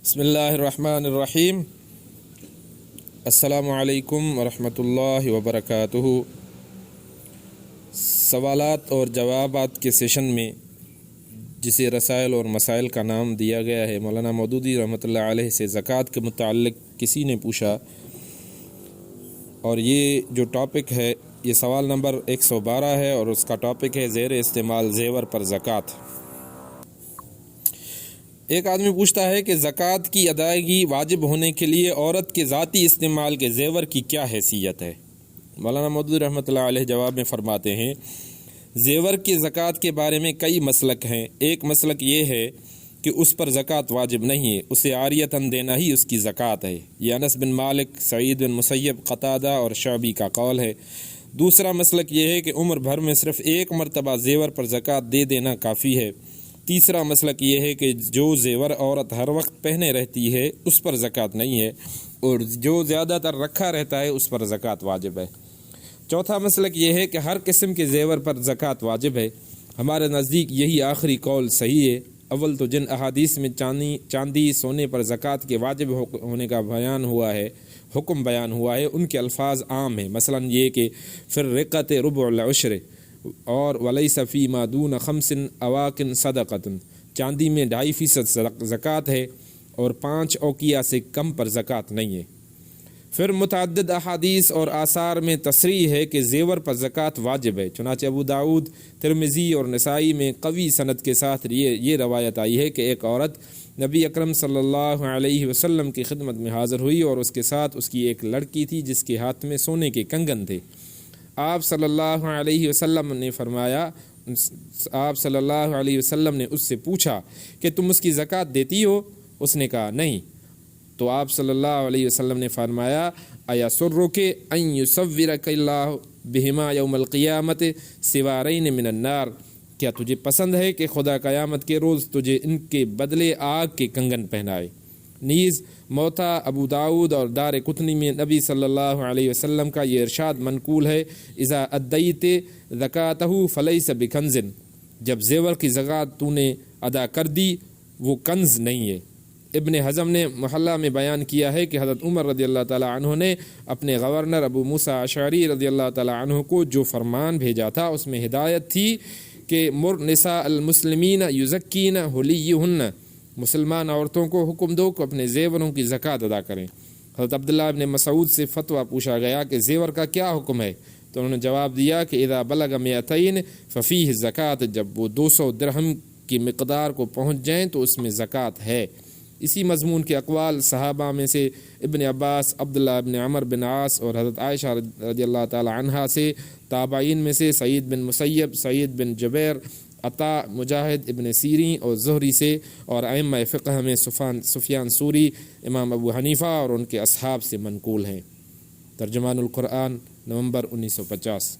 بسم اللہ الرحمن الرحیم۔ السلام علیکم ورحمۃ اللہ وبرکاتہ۔ سوالات اور جوابات کے سیشن میں جسے رسائل اور مسائل کا نام دیا گیا ہے، مولانا مودودی رحمۃ اللہ علیہ سے زکوٰۃ کے متعلق کسی نے پوچھا، اور یہ جو ٹاپک ہے یہ سوال نمبر 112 ہے، اور اس کا ٹاپک ہے زیر استعمال زیور پر زکوٰۃ۔ ایک آدمی پوچھتا ہے کہ زکوٰۃ کی ادائیگی واجب ہونے کے لیے عورت کے ذاتی استعمال کے زیور کی کیا حیثیت ہے؟ مولانا مودودی رحمۃ اللہ علیہ جواب میں فرماتے ہیں، زیور کی زکوٰۃ کے بارے میں کئی مسلک ہیں۔ ایک مسلک یہ ہے کہ اس پر زکوٰۃ واجب نہیں ہے، اسے عاریتاً دینا ہی اس کی زکوٰۃ ہے۔ یہ انس بن مالک، سعید بن مسیب، قتادہ اور شعبی کا قول ہے۔ دوسرا مسلک یہ ہے کہ عمر بھر میں صرف ایک مرتبہ زیور پر زکوٰۃ دے دینا کافی ہے۔ تیسرا مسلک یہ ہے کہ جو زیور عورت ہر وقت پہنے رہتی ہے اس پر زکوٰۃ نہیں ہے، اور جو زیادہ تر رکھا رہتا ہے اس پر زکوٰۃ واجب ہے۔ چوتھا مسلک یہ ہے کہ ہر قسم کے زیور پر زکوٰۃ واجب ہے۔ ہمارے نزدیک یہی آخری قول صحیح ہے۔ اول تو جن احادیث میں چاندی سونے پر زکوٰۃ کے واجب ہونے کا حکم بیان ہوا ہے ان کے الفاظ عام ہیں، مثلا یہ کہ فی الرقۃ ربع العشر اور ولیس فیما دون خمس اواقن صدقۃ، چاندی میں 2.5% زکوٰۃ ہے اور 5 اوقیہ سے کم پر زکوٰۃ نہیں ہے۔ پھر متعدد احادیث اور آثار میں تصریح ہے کہ زیور پر زکوٰۃ واجب ہے، چنانچہ ابو داؤد، ترمذی اور نسائی میں قوی سند کے ساتھ یہ روایت آئی ہے کہ ایک عورت نبی اکرم صلی اللہ علیہ وسلم کی خدمت میں حاضر ہوئی اور اس کے ساتھ اس کی ایک لڑکی تھی جس کے ہاتھ میں سونے کے کنگن تھے۔ آپ صلی اللہ علیہ وسلم نے اس سے پوچھا کہ تم اس کی زکوٰۃ دیتی ہو؟ اس نے کہا نہیں۔ تو آپ صلی اللہ علیہ وسلم نے فرمایا ایسرک ان یصورک اللہ بہما یوم القیامت سوارین من النار، کیا تجھے پسند ہے کہ خدا قیامت کے روز تجھے ان کے بدلے آگ کے کنگن پہنائے؟ نیز موتا ابو داؤد اور دار قطنی میں نبی صلی اللہ علیہ وسلم کا یہ ارشاد منقول ہے، اذا ادیت زکاتہ فلیس بکنز، جب زیور کی زکوٰۃ تو نے ادا کر دی وہ کنز نہیں ہے۔ ابن حزم نے محلہ میں بیان کیا ہے کہ حضرت عمر رضی اللہ تعالی عنہ نے اپنے گورنر ابو موسیٰ اشعری رضی اللہ تعالی عنہ کو جو فرمان بھیجا تھا اس میں ہدایت تھی کہ مر نساء المسلمین یزکین حلیہن، مسلمان عورتوں کو حکم دو کہ اپنے زیوروں کی زکوٰۃ ادا کریں۔ حضرت عبداللہ ابن مسعود سے فتویٰ پوچھا گیا کہ زیور کا کیا حکم ہے، تو انہوں نے جواب دیا کہ اذا بلغ 200 ففیہ زکوٰۃ، جب وہ 200 درہم کی مقدار کو پہنچ جائیں تو اس میں زکوٰۃ ہے۔ اسی مضمون کے اقوال صحابہ میں سے ابن عباس، عبداللہ ابن عمر بن عاص اور حضرت عائشہ رضی اللہ تعالی عنہا سے، تابعین میں سے سعید بن مسیب، سعید بن جبیر، عطا، مجاہد ابن سیرین اور زہری سے، اور ائمہ فقہ میں سفیان ثوری، امام ابو حنیفہ اور ان کے اصحاب سے منقول ہیں۔ ترجمان القرآن، نومبر 1950۔